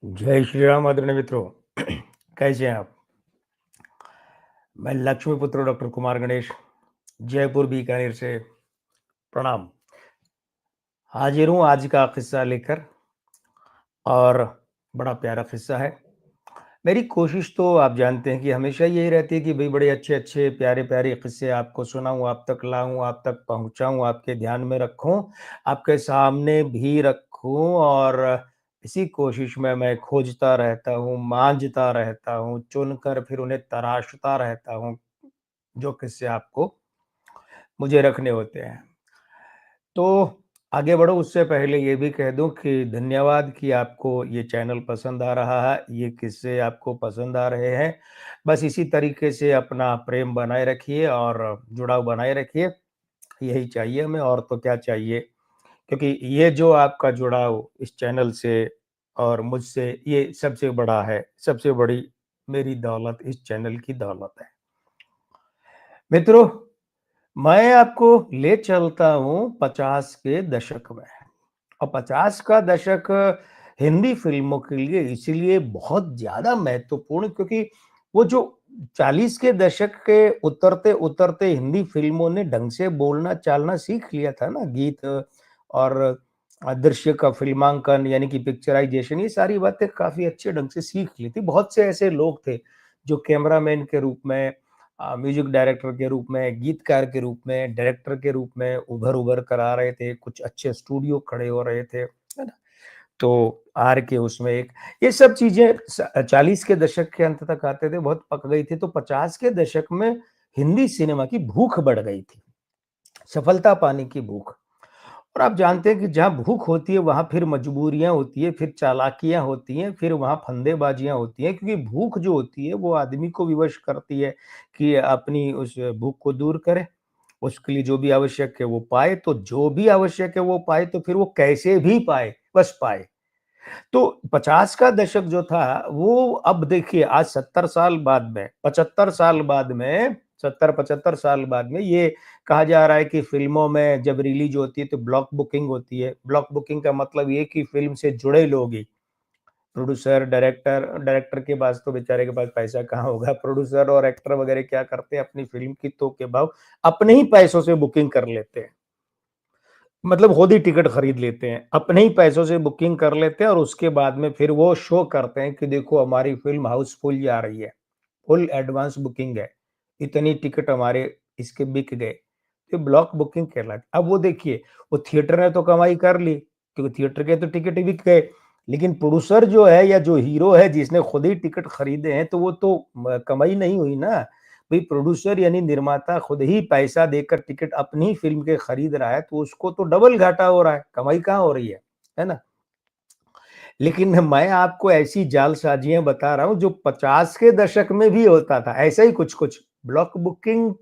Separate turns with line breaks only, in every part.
जय श्री राम आदरणीय मित्रों। कैसे हैं आप? मैं लक्ष्मीपुत्र डॉक्टर कुमार गणेश, जयपुर बीकानेर से प्रणाम। हाजिर हूँ आज का किस्सा लेकर और बड़ा प्यारा किस्सा है। मेरी कोशिश तो आप जानते हैं कि हमेशा यही रहती है कि भई बड़े अच्छे-अच्छे, प्यारे-प्यारे किस्से आपको सुनाऊँ, आप तक लाऊँ, आप तक पहुँचाऊँ, आपके ध्यान में रखूँ, आपके सामने भी रखूँ और इसी कोशिश में मैं खोजता रहता हूँ, माँझता रहता हूँ, चुनकर फिर उन्हें तराशता रहता हूँ, जो किस्से आपको मुझे रखने होते हैं। तो आगे बढ़ो उससे पहले ये भी कह दूँ कि धन्यवाद कि आपको ये चैनल पसंद आ रहा है, ये किस्से आपको पसंद आ रहे हैं। बस इसी तरीके से अपना प्रेम बनाए रखिए और जुड़ाव बनाए रखिए, यही चाहिए हमें और तो क्या चाहिए। क्योंकि ये जो आपका जुड़ाव इस चैनल से और मुझसे ये सबसे बड़ा है, सबसे बड़ी मेरी दौलत इस चैनल की दौलत है। मित्रों, मैं आपको ले चलता हूँ 50 के दशक में और 50 का दशक हिंदी फ़िल्मों के लिए इसीलिए बहुत ज़्यादा महत्वपूर्ण क्योंकि वो जो 40 के दशक के उतरते-उतरते हिंदी फ़िल्मों ने ढंग से बोलना-चालना सीख लिया था ना, गीत और दृश्य का फ़िल्मांकन यानी कि पिक्चराइज़ेशन ये सारी बातें काफ़ी अच्छे ढंग से सीख ली थी। बहुत से ऐसे लोग थे, जो कैमरामैन के रूप में म्यूजिक डायरेक्टर के रूप में, गीतकार के रूप में, डायरेक्टर के रूप में उभर-उभर कर आ रहे थे, कुछ अच्छे स्टूडियो खड़े हो रहे थे, है ना? तो आर के उसमें एक ये सब चीज़ें 40 के दशक के अंत तक आते थे, बहुत पक गई थी, तो 50 के दशक में हिंदी सिनेमा की भूख बढ़ गई थी, सफलता पाने की भूख। और आप जानते हैं कि जहाँ भूख होती है, वहाँ फिर मजबूरियाँ होती हैं, फिर चालाकियाँ होती हैं, फिर वहाँ फंदेबाज़ियाँ होती हैं क्योंकि भूख जो होती है, वो आदमी को विवश करती है कि अपनी उस भूख को दूर करे। उसके लिए जो भी आवश्यक है, वो पाए, तो जो भी आवश्यक है, वो पाए, तो फिर वो कैसे भी पाए, बस पाए। तो 50 का दशक जो था, वो अब देखिए आज 70 साल बाद में, 75 साल बाद में 70-75 साल बाद में ये कहा जा रहा है कि फ़िल्मों में जब रिलीज़ होती है तो ब्लॉक बुकिंग होती है। ब्लॉक बुकिंग का मतलब ये कि फ़िल्म से जुड़े लोग ही, प्रोड्यूसर, डायरेक्टर डायरेक्टर के पास तो बेचारे के पास पैसा कहाँ होगा, प्रोड्यूसर और एक्टर वगैरह क्या करते हैं अपनी फ़िल्म की तो के भाव अपने ही पैसों से बुकिंग कर लेते हैं। मतलब खुद ही टिकट खरीद लेते हैं, अपने ही पैसों से बुकिंग कर लेते हैं और उसके बाद में फिर वो शो करते हैं कि देखो हमारी फ़िल्म हाउसफुल जा रही है, फुल एडवांस बुकिंग है, इतनी टिकट हमारे इसके बिक गए, ये ब्लॉक बुकिंग कहलाती अब वो देखिए, वो थिएटर ने तो कमाई कर ली, क्योंकि थिएटर के तो टिकट ही बिक गए, लेकिन प्रोड्यूसर जो है या जो हीरो है जिसने खुद ही टिकट खरीदे हैं, तो वो तो कमाई नहीं हुई ना। भाई प्रोड्यूसर यानी निर्माता खुद ही पैसा देकर टिकट अपनी ही फ़िल्म के खरीद रहा है, तो उसको तो डबल घाटा हो रहा है, कमाई कहाँ हो रही है ना? लेकिन मैं आपको ऐसी जालसाजियाँ बता रहा हूँ जो 50 के दशक में भी होता था, ऐसा ही कुछ-कुछ। ब्लॉक बुकिंग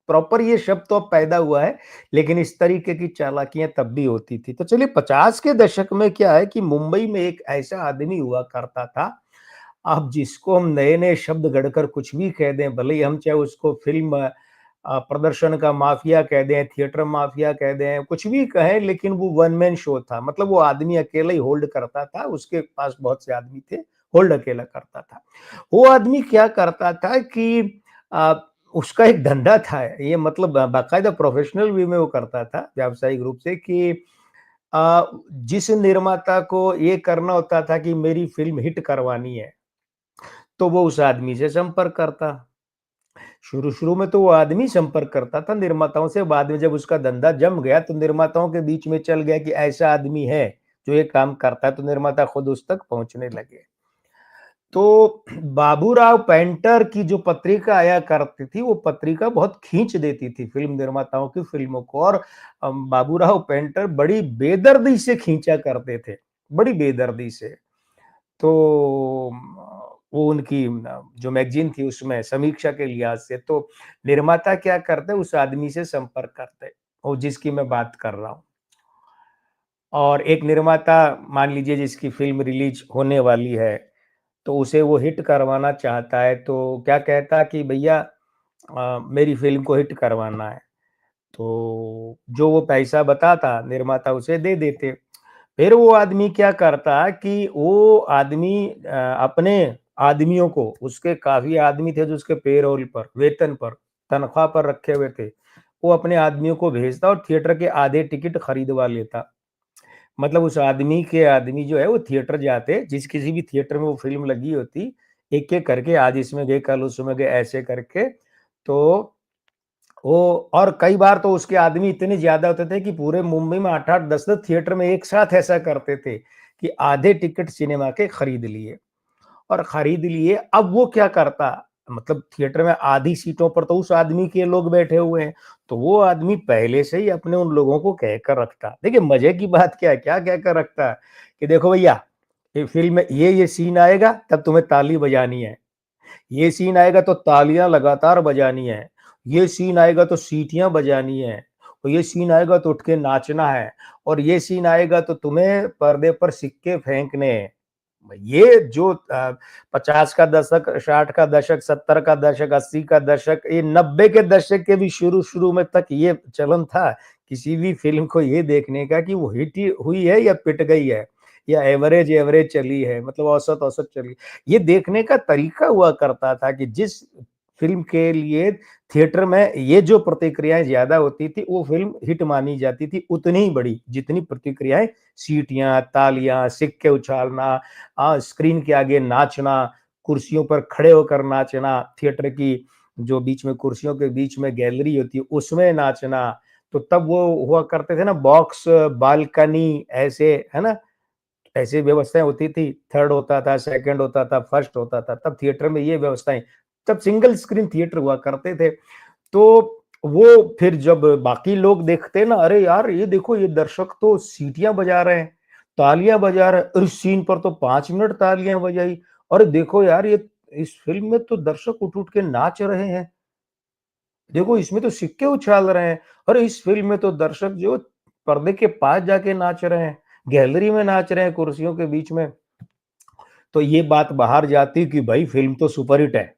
प्रॉपर ये शब्द तो अब पैदा हुआ है, लेकिन इस तरीके की चालाकियाँ तब भी होती थी। तो चलिए 50 के दशक में क्या है कि मुंबई में एक ऐसा आदमी हुआ करता था, अब जिसको हम नए-नए शब्द गढ़कर कुछ भी कह दें, भले ही हम चाहे उसको फ़िल्म प्रदर्शन का माफिया कह दें, थिएटर माफिया कह दें, कुछ भी कहें लेकिन वो वन मैन शो था। मतलब वो आदमी अकेला ही होल्ड करता था, उसके पास बहुत से आदमी थे, होल्ड अकेला करता था। वो आदमी क्या करता था कि अ, उसका एक धंधा था, ये मतलब बाकायदा प्रोफेशनल वे में वो करता था, व्यावसायिक रूप से कि जिस निर्माता को ये करना होता था कि मेरी फ़िल्म हिट करवानी है, तो वो उस आदमी से संपर्क करता। शुरू-शुरू में तो वो आदमी संपर्क करता था निर्माताओं से, बाद में जब उसका धंधा जम गया तो निर्माताओं के बीच में चल गया कि ऐसा आदमी है, जो ये काम करता है, तो निर्माता खुद उस तक पहुँचने लगे। तो बाबूराव पेंटर की जो पत्रिका आया करती थी, वो पत्रिका बहुत खींच देती थी फ़िल्म निर्माताओं की फ़िल्मों को और बाबूराव पेंटर बड़ी बेदर्दी से खींचा करते थे, बड़ी बेदर्दी से। तो वो उनकी जो मैगज़ीन थी उसमें समीक्षा के लिहाज़ से तो निर्माता क्या करते उस आदमी से संपर्क करते और जिसकी मैं बात कर रहा हूँ। और एक निर्माता मान लीजिए जिसकी फ़िल्म रिलीज़ होने वाली है, तो उसे वो हिट करवाना चाहता है तो क्या कहता कि भैया मेरी फ़िल्म को हिट करवाना है। तो जो वो पैसा बताता निर्माता उसे दे देते। फिर वो आदमी क्या करता कि वो आदमी अपने आदमियों को, उसके काफ़ी आदमी थे जो उसके पेरोल पर, वेतन पर, तनख्वाह पर रखे हुए थे। वो अपने आदमियों को भेजता और थिएटर के आधे टिकट खरीदवा लेता। मतलब उस आदमी के आदमी जो है वो थिएटर जाते, जिस किसी भी थिएटर में वो फ़िल्म लगी होती, एक-एक करके आज इसमें गए, कल उसमें गए, ऐसे करके। तो वो और कई बार तो उसके आदमी इतने ज़्यादा होते थे कि पूरे मुंबई में 8-8, 10-10 थिएटर में एक साथ ऐसा करते थे कि आधे टिकट सिनेमा के खरीद लिए। और खरीद लिए, अब वो क्या करता, मतलब थिएटर में आधी सीटों पर तो उस आदमी के लोग बैठे हुए हैं, तो वो आदमी पहले से ही अपने उन लोगों को कहकर रखता। देखिए मज़े की बात क्या है, क्या कहकर रखता है कि देखो भैया, ये फ़िल्म में ये सीन आएगा तब तुम्हें ताली बजानी है। ये सीन आएगा तो तालियाँ लगातार बजानी है। ये सीन आएगा तो सीटियाँ बजानी है। और ये सीन आएगा तो उठ के नाचना है। और ये सीन आएगा तो तुम्हें पर्दे पर सिक्के फेंकने हैं। ये जो 50 का दशक, 60 का दशक, 70 का दशक, 80 का दशक, ये 90 के दशक के भी शुरू-शुरू में तक ये चलन था, किसी भी फ़िल्म को ये देखने का कि वो हिट ही हुई है या पिट गई है, या एवरेज-एवरेज चली है, मतलब औसत-औसत चली। ये देखने का तरीका हुआ करता था कि जिस फ़िल्म के लिए थिएटर में ये जो प्रतिक्रियाएँ ज़्यादा होती थी, वो फ़िल्म हिट मानी जाती थी, उतनी ही बड़ी, जितनी प्रतिक्रियाएँ सीटियाँ, तालियाँ, सिक्के उछालना, स्क्रीन के आगे नाचना, कुर्सियों पर खड़े होकर नाचना, थिएटर की जो बीच में कुर्सियों के बीच में गैलरी होती है, उसमें नाचना। तो तब वो हुआ करते थे ना बॉक्स, बालकनी ऐसे, है ना? ऐसी व्यवस्थाएँ होती थी, 3rd होता था, 2nd होता था, 1st होता था, तब थिएटर में ये व्यवस्थाएँ, तब सिंगल स्क्रीन थिएटर हुआ करते थे। तो वो फिर जब बाकी लोग देखते ना, अरे यार ये देखो ये दर्शक तो सीटियाँ बजा रहे हैं, तालियाँ बजा रहे हैं, और इस सीन पर तो 5 मिनट तालियाँ बजाई। अरे देखो यार ये इस फ़िल्म में तो दर्शक उठ-उठ के नाच रहे हैं। देखो इसमें तो सिक्के उछाल रहे हैं। अरे इस फ़िल्म में तो दर्शक जो पर्दे के पास जाके नाच रहे हैं, गैलरी में नाच रहे हैं कुर्सियों के बीच में। तो ये बात बाहर जाती कि भाई फ़िल्म तो सुपरहिट है।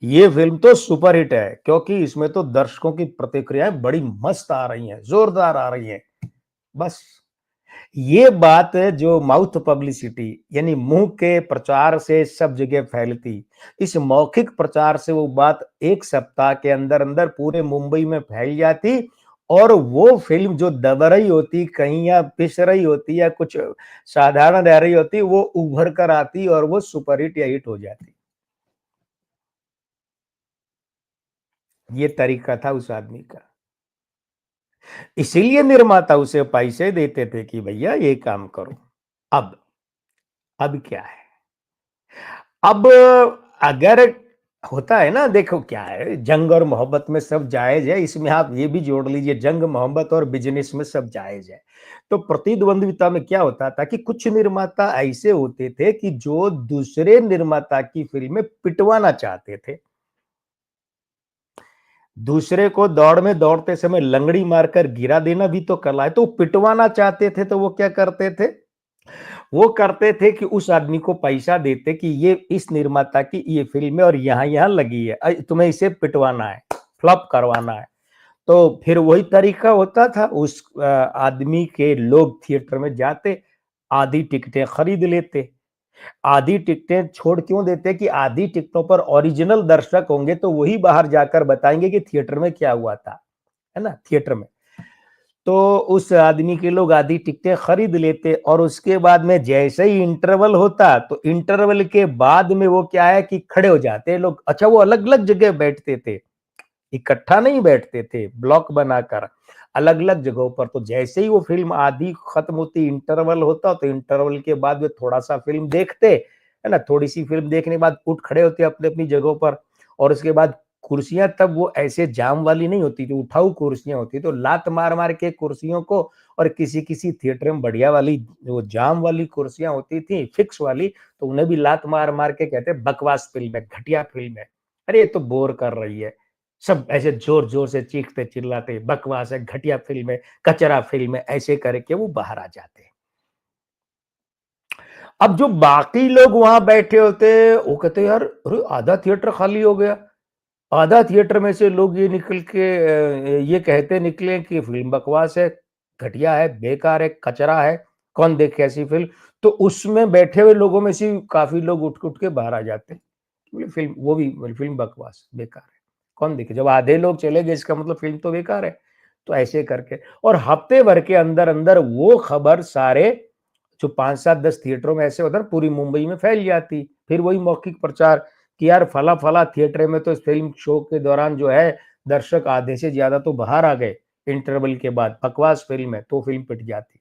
ये फ़िल्म तो सुपरहिट है, क्योंकि इसमें तो दर्शकों की प्रतिक्रियाएँ बड़ी मस्त आ रही हैं, ज़ोरदार आ रही हैं। बस ये बात जो माउथ पब्लिसिटी, यानी मुँह के प्रचार से सब जगह फैलती। इस मौखिक प्रचार से वो बात 1 सप्ताह के अंदर-अंदर पूरे मुंबई में फैल जाती, और वो फ़िल्म जो दब रही होती, कहीं या पिस रही होती या कुछ साधारण रह रही होती, वो उभर कर आती और वो सुपरहिट या हिट हो जाती। ये तरीका था उस आदमी का। इसीलिए निर्माता उसे पैसे देते थे कि भैया ये काम करो। अब अब क्या है? अब अगर होता है ना, देखो क्या है, जंग और मोहब्बत में सब जायज़ है, इसमें आप ये भी जोड़ लीजिए, जंग, मोहब्बत और बिज़नेस में सब जायज़ है। तो प्रतिद्वंद्विता में क्या होता था कि कुछ निर्माता ऐसे होते थे कि जो दूसरे निर्माता की फ़िल्में पिटवाना चाहते थे। दूसरे को दौड़ में दौड़ते समय लंगड़ी मारकर गिरा देना भी तो कला है, तो पिटवाना चाहते थे, तो वो क्या करते थे? वो करते थे कि उस आदमी को पैसा देते कि ये इस निर्माता की ये फ़िल्म है और यहाँ-यहाँ लगी है। तुम्हें इसे पिटवाना है, फ्लॉप करवाना है। तो फिर वही तरीका होता था, उस आदमी के लोग थिएटर में जाते, आधी टिकटें खरीद लेते। आधी टिकटें छोड़ क्यों देते कि आधी टिकटों पर ओरिजिनल दर्शक होंगे, तो वही बाहर जाकर बताएँगे कि थिएटर में क्या हुआ था, है ना? थिएटर में। तो उस आदमी के लोग आधी टिकटें खरीद लेते, और उसके बाद में जैसे ही इंटरवल होता, तो इंटरवल के बाद में वो क्या है कि खड़े हो जाते लोग। अच्छा, वो अलग-अलग जगह बैठते थे, इकट्ठा नहीं बैठते थे, ब्लॉक बनाकर, अलग-अलग जगहों पर। तो जैसे ही वो फ़िल्म आधी खत्म होती, इंटरवल होता, तो इंटरवल के बाद वे थोड़ा-सा फ़िल्म देखते, है ना? थोड़ी-सी फ़िल्म देखने के बाद उठ खड़े होते अपनी-अपनी जगहों पर, और उसके बाद कुर्सियाँ तब वो ऐसे जाम वाली नहीं होती थी, उठाऊ कुर्सियाँ होती, तो लात मार-मार के कुर्सियों को, और किसी-किसी थिएटर में बढ़िया वाली वो जाम वाली कुर्सियाँ होती थी, फिक्स वाली, तो उन्हें भी लात मार-मार के कहते, बकवास फ़िल्म है, घटिया फ़िल्म है। अरे ये तो बोर कर रही है। सब ऐसे ज़ोर-ज़ोर से चीखते-चिल्लाते, बकवास है, घटिया फ़िल्म है, कचरा फ़िल्म है, ऐसे करके वो बाहर आ जाते हैं। अब जो बाकी लोग वहाँ बैठे होते, वो कहते यार, अरे आधा थिएटर खाली हो गया। आधा थिएटर में से लोग ये निकल के ये कहते निकले कि फ़िल्म बकवास है, घटिया है, बेकार है, कचरा है, कौन देखे ऐसी फ़िल्म? तो उसमें बैठे हुए लोगों में से काफ़ी लोग उठ के बाहर आ जाते हैं। बोले फ़िल्म वो भी बोले फ़िल्म बकवास, बेकार है। कौन देखे? जब आधे लोग चले गए इसका मतलब फ़िल्म तो बेकार है। तो ऐसे करके और हफ्ते भर के अंदर-अंदर वो खबर सारे जो 5, 7, 10 थिएटरों में ऐसे होता है ना पूरी मुंबई में फैल जाती। फिर वही मौखिक प्रचार कि यार फला-फला थिएटर में तो इस फ़िल्म शो के दौरान जो है दर्शक आधे से ज़्यादा तो बाहर आ गए इंटरवल के बाद, बकवास फ़िल्म है, तो फ़िल्म पिट जाती।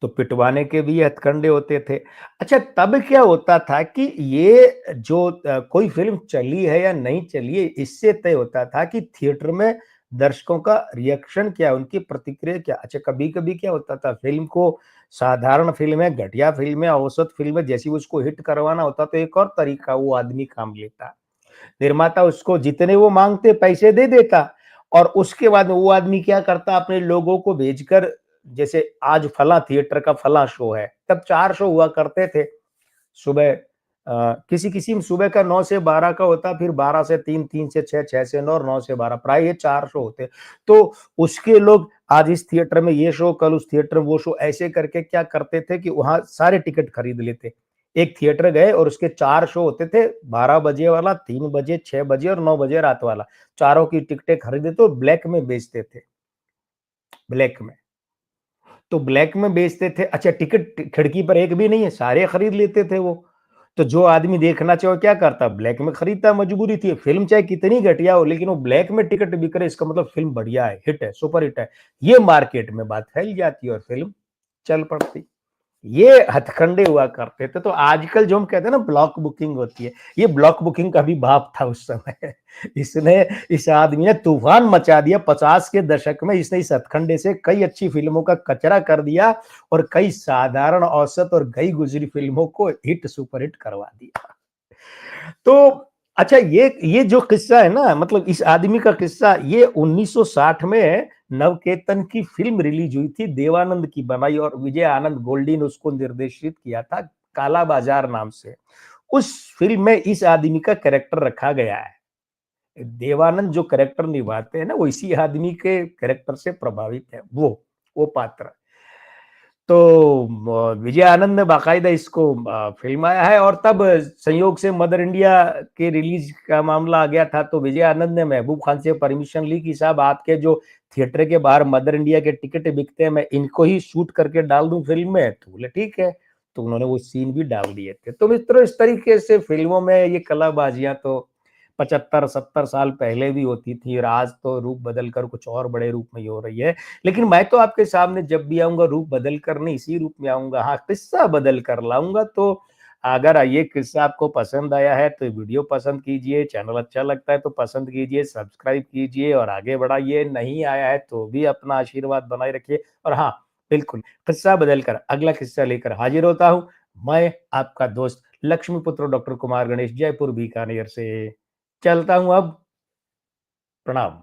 तो पिटवाने के भी हथकंडे होते थे। अच्छा तब क्या होता था कि ये जो कोई फ़िल्म चली है या नहीं चली है, इससे तय होता था कि थिएटर में दर्शकों का रिएक्शन क्या है, उनकी प्रतिक्रिया क्या। अच्छा कभी-कभी क्या होता था फ़िल्म को साधारण फ़िल्म है, घटिया फ़िल्म है, औसत फ़िल्म है, जैसी उसको हिट करवाना होता तो एक और तरीका वो आदमी काम लेता। निर्माता उसको जितने वो माँगते पैसे दे देता और उसके बाद वो आदमी क्या करता अपने लोगों को भेजकर जैसे आज फला थिएटर का फला शो है, तब 4 शो हुआ करते थे। सुबह किसी-किसी में सुबह का 9 से 12 का होता, फिर 12 से 3, 3 से 6, 6 से 9 और 9 से 12 प्राय ये 4 शो होते। तो उसके लोग आज इस थिएटर में ये शो, कल उस थिएटर में वो शो, ऐसे करके क्या करते थे कि वहाँ सारे टिकट खरीद लेते। एक थिएटर गए और उसके 4 शो होते थे, 12 बजे वाला, 3 बजे, 6 बजे और 9 बजे रात वाला। चारों की टिकटें खरीदे तो ब्लैक में बेचते थे, ब्लैक में। तो ब्लैक में बेचते थे। अच्छा टिकट खिड़की पर एक भी नहीं है, सारे खरीद लेते थे वो। तो जो आदमी देखना चाहे वो क्या करता? ब्लैक में खरीदता, मजबूरी थी। फ़िल्म चाहे कितनी घटिया हो लेकिन वो ब्लैक में टिकट बिक रहे इसका मतलब फ़िल्म बढ़िया है, हिट है, सुपर हिट है। ये मार्केट में बात फैल जाती और फ़िल्म चल पड़ती। ये हथकंडे हुआ करते थे। तो आजकल जो हम कहते हैं ना ब्लॉक बुकिंग होती है, ये ब्लॉक बुकिंग का भी बाप था उस समय। इसने इस आदमी ने तूफान मचा दिया 50 के दशक में। इसने इस हथकंडे से कई अच्छी फ़िल्मों का कचरा कर दिया और कई साधारण औसत और गई गुज़री फ़िल्मों को हिट सुपर हिट करवा दिया। तो अच्छा ये जो किस्सा है ना मतलब इस आदमी का किस्सा ये 1960 में नवकेतन की फ़िल्म रिलीज़ हुई थी, देवानंद की बनाई और विजय आनंद गोल्डी ने उसको निर्देशित किया था, काला बाज़ार नाम से। उस फ़िल्म में इस आदमी का कैरेक्टर रखा गया है। देवानंद जो कैरेक्टर निभाते हैं ना, वो इसी आदमी के कैरेक्टर से प्रभावित है, वो पात्र। तो विजय आनंद ने बाकायदा इसको फ़िल्माया है और तब संयोग से मदर इंडिया के रिलीज़ का मामला आ गया था, तो विजय आनंद ने महबूब खान से परमिशन ली कि साहब आपके जो थिएटर के बाहर मदर इंडिया के टिकट बिकते हैं, मैं इनको ही शूट करके डाल दूँ फ़िल्म में? तो बोले ठीक है, तो उन्होंने वो सीन भी डाल दिए थे। तो मित्रों इस तरीके से फ़िल्मों में ये कलाबाजियाँ तो 75-70 साल पहले भी होती थी और आज तो रूप बदल कर कुछ और बड़े रूप में ही हो रही है। लेकिन मैं तो आपके सामने जब भी आऊँगा रूप बदल कर नहीं इसी रूप में आऊँगा। हाँ, किस्सा बदल कर लाऊँगा तो अगर ये किस्सा आपको पसंद आया है तो वीडियो पसंद कीजिए, चैनल अच्छा लगता है तो पसंद कीजिए, सब्सक्राइब कीजिए और आगे बढ़ाइए। नहीं आया है तो भी अपना आशीर्वाद बनाए रखिए और हाँ, बिल्कुल किस्सा बदल कर अगला किस्सा लेकर हाज़िर होता हूँ। मैं आपका दोस्त लक्ष्मीपुत्र डॉक्टर कुमार गणेश जयपुर बीकानेर से चलता हूँ अब। प्रणाम।